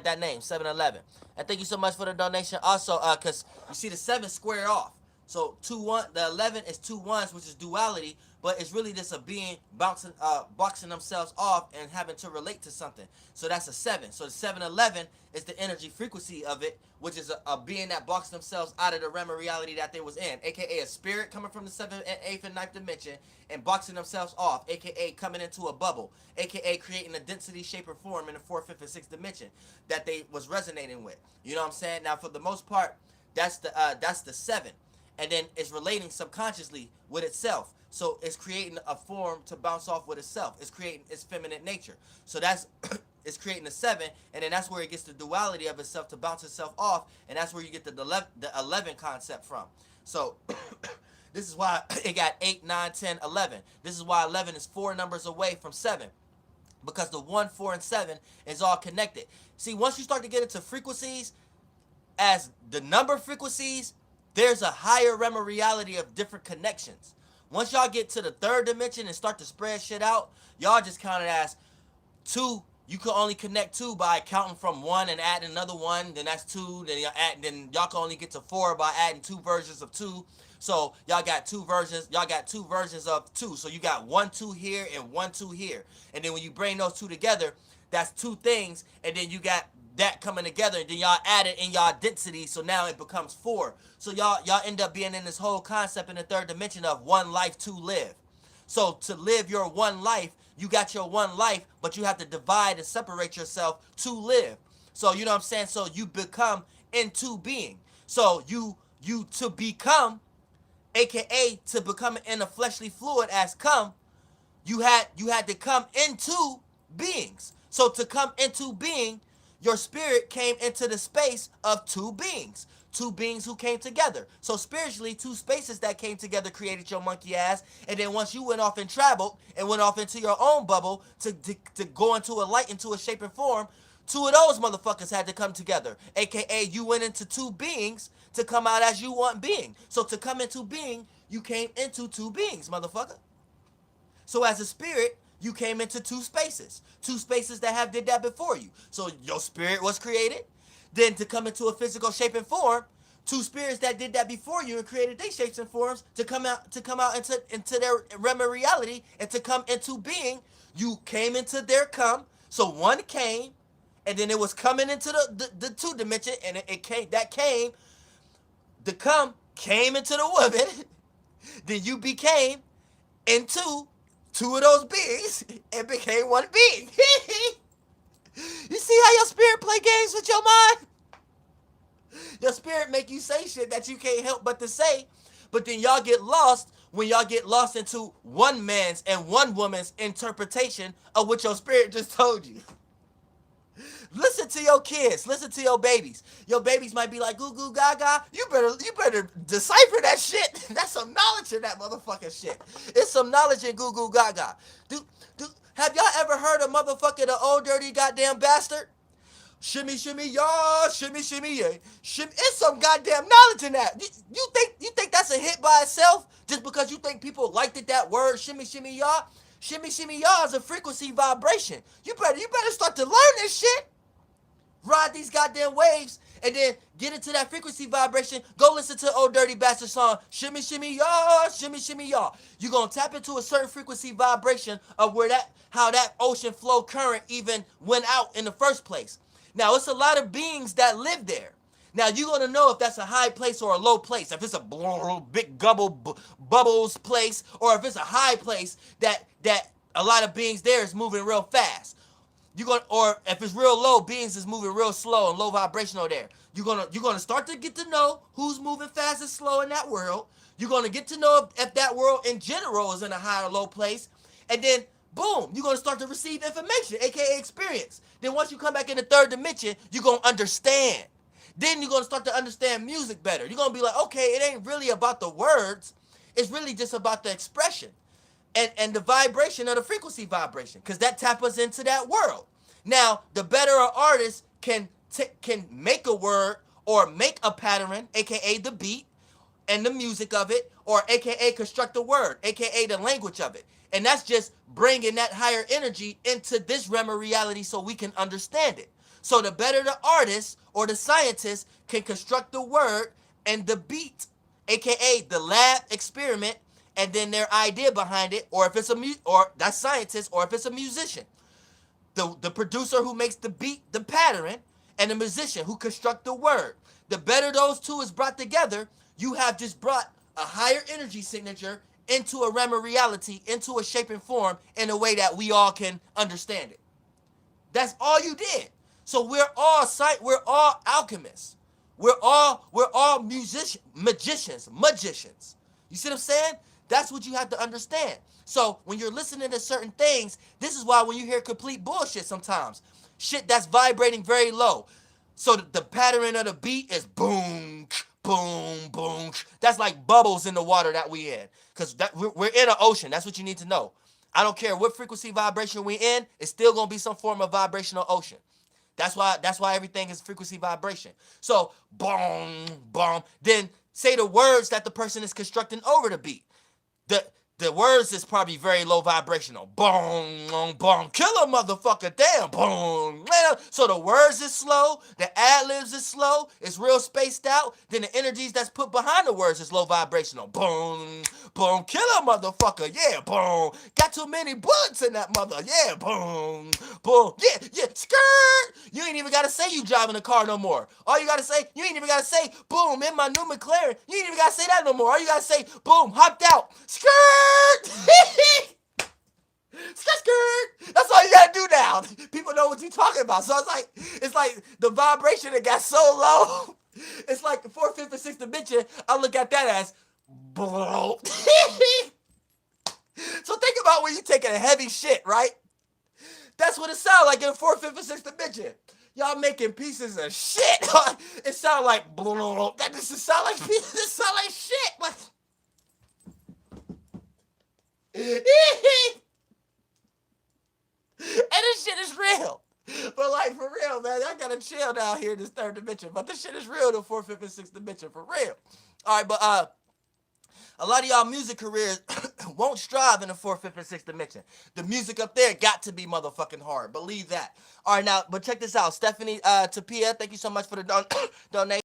that name, 7eleven. And thank you so much for the donation. Also, because you see the 7 square off. So the 11 is two ones, which is duality, but it's really just a being boxing themselves off and having to relate to something. So that's a 7. So the 711 is the energy frequency of it, which is a being that boxed themselves out of the realm of reality that they was in, aka a spirit coming from the 7th and 8th and 9th dimension and boxing themselves off, aka coming into a bubble, aka creating a density, shape, or form in the 4th, 5th, and 6th dimension that they was resonating with. You know what I'm saying? Now, for the most part, that's the 7. And then it's relating subconsciously with itself. So it's creating a form to bounce off with itself. It's creating its feminine nature. So that's it's creating a 7, and then that's where it gets the duality of itself to bounce itself off, and that's where you get the 11 concept from. So this is why it got 8, 9, 10, 11. This is why 11 is 4 numbers away from 7. Because the 1, 4, and 7 is all connected. See, once you start to get into frequencies, as the number frequencies, there's a higher realm of reality of different connections. Once y'all get to the 3rd dimension and start to spread shit out, y'all just count it as 2. You can only connect 2 by counting from 1 and adding another 1. Then that's 2. Then y'all can only get to 4 by adding 2 versions of 2. So y'all got 2 versions. Y'all got 2 versions of 2. So you got 1 2 here and 1 2 here. And then when you bring those 2 together, that's 2 things. And then you got that coming together, and then y'all add it in y'all density, so now it becomes 4. So y'all end up being in this whole concept in the 3rd dimension of one life to live. So to live your one life, you got your one life, but you have to divide and separate yourself to live. So you know what I'm saying? So you become into being. So you to become, aka to become in a fleshly fluid as come, you had to come into beings. So to come into being, your spirit came into the space of 2 beings. 2 beings who came together. So spiritually, 2 spaces that came together created your monkey ass. And then once you went off and traveled and went off into your own bubble to go into a light, into a shape and form, 2 of those motherfuckers had to come together. AKA you went into 2 beings to come out as you want being. So to come into being, you came into 2 beings, motherfucker. So as a spirit, you came into 2 spaces. 2 spaces that have did that before you. So your spirit was created. Then to come into a physical shape and form, 2 spirits that did that before you and created their shapes and forms to come out into their realm of reality and to come into being. You came into their come. So 1 came, and then it was coming into the 2 dimension, and it came. The come came into the woman. Then you became into 2 of those beings and became 1 being. You see how your spirit play games with your mind? Your spirit make you say shit that you can't help but to say, but then y'all get lost when y'all get lost into one man's and one woman's interpretation of what your spirit just told you. Listen to your kids. Listen to your babies. Your babies might be like, goo goo gaga. You better decipher that shit. That's some knowledge in that motherfucking shit. It's some knowledge in goo goo gaga. Have y'all ever heard of motherfucking the old dirty goddamn bastard? Shimmy, shimmy, y'all. Shimmy, shimmy, yeah. Shimmy. It's some goddamn knowledge in that. You think that's a hit by itself just because you think people liked it, that word, shimmy, shimmy, y'all? Shimmy, shimmy, y'all is a frequency vibration. You better start to learn this shit. Ride these goddamn waves and then get into that frequency vibration. Go listen to Old Dirty Bastard song, Shimmy, Shimmy, Y'all, Shimmy, Shimmy, Y'all. You're going to tap into a certain frequency vibration of how that ocean flow current even went out in the first place. Now, it's a lot of beings that live there. Now, you're going to know if that's a high place or a low place, if it's a big bubbles place, or if it's a high place that a lot of beings there is moving real fast. Or if it's real low, beings is moving real slow and low vibrational there. You're gonna start to get to know who's moving fast and slow in that world. You're gonna get to know if that world in general is in a high or low place, and then boom, you're gonna start to receive information, aka experience. Then once you come back in the 3rd dimension, you're gonna understand. Then you're gonna start to understand music better. You're gonna be like, okay, it ain't really about the words. It's really just about the expression. And the vibration of the frequency vibration, because that taps us into that world. Now, the better an artist can make a word or make a pattern, aka the beat and the music of it, or aka construct a word, aka the language of it. And that's just bringing that higher energy into this realm of reality so we can understand it. So the better the artist or the scientist can construct the word and the beat, aka the lab experiment, and then their idea behind it, or if it's or that's scientist, or if it's a musician, the producer who makes the beat, the pattern, and the musician who construct the word. The better those two is brought together, you have just brought a higher energy signature into a realm of reality, into a shape and form in a way that we all can understand it. That's all you did. So we're all alchemists. We're all magicians. You see what I'm saying? That's what you have to understand. So when you're listening to certain things, this is why when you hear complete bullshit sometimes, shit that's vibrating very low. So the pattern of the beat is boom, boom, boom. That's like bubbles in the water that we in. Because we're in an ocean. That's what you need to know. I don't care what frequency vibration we in, it's still gonna be some form of vibrational ocean. That's why everything is frequency vibration. So boom, boom. Then say the words that the person is constructing over the beat. The the words is probably very low vibrational. Boom, boom, kill a motherfucker, damn, boom. So the words is slow, the ad-libs is slow, it's real spaced out. Then the energies that's put behind the words is low vibrational. Boom, boom, kill a motherfucker, yeah, boom. Got too many bullets in that mother, yeah, boom, boom, yeah, skirt. You ain't even gotta say you driving the car no more. All you gotta say, you ain't even gotta say, boom, in my new McLaren. You ain't even gotta say that no more. All you gotta say, boom, hopped out, skirt. Skirt. That's all you gotta do now. People know what you're talking about. So it's like the vibration that got so low. It's like the fourth, fifth, and sixth dimension. I look at that as blow. So think about when you're taking a heavy shit, right? That's what it sounds like in the fourth, fifth, and sixth dimension. Y'all making pieces of shit. It sounds like blow. That just sound like pieces. It sound like shit. Like. And this shit is real. But like for real, man, I gotta chill down here in this third dimension. But this shit is real, the fourth, fifth, and sixth dimension, for real. Alright, but a lot of y'all music careers won't strive in the fourth, fifth, and sixth dimension. The music up there got to be motherfucking hard. Believe that. Alright, now, but check this out. Stephanie Tapia, thank you so much for the donation.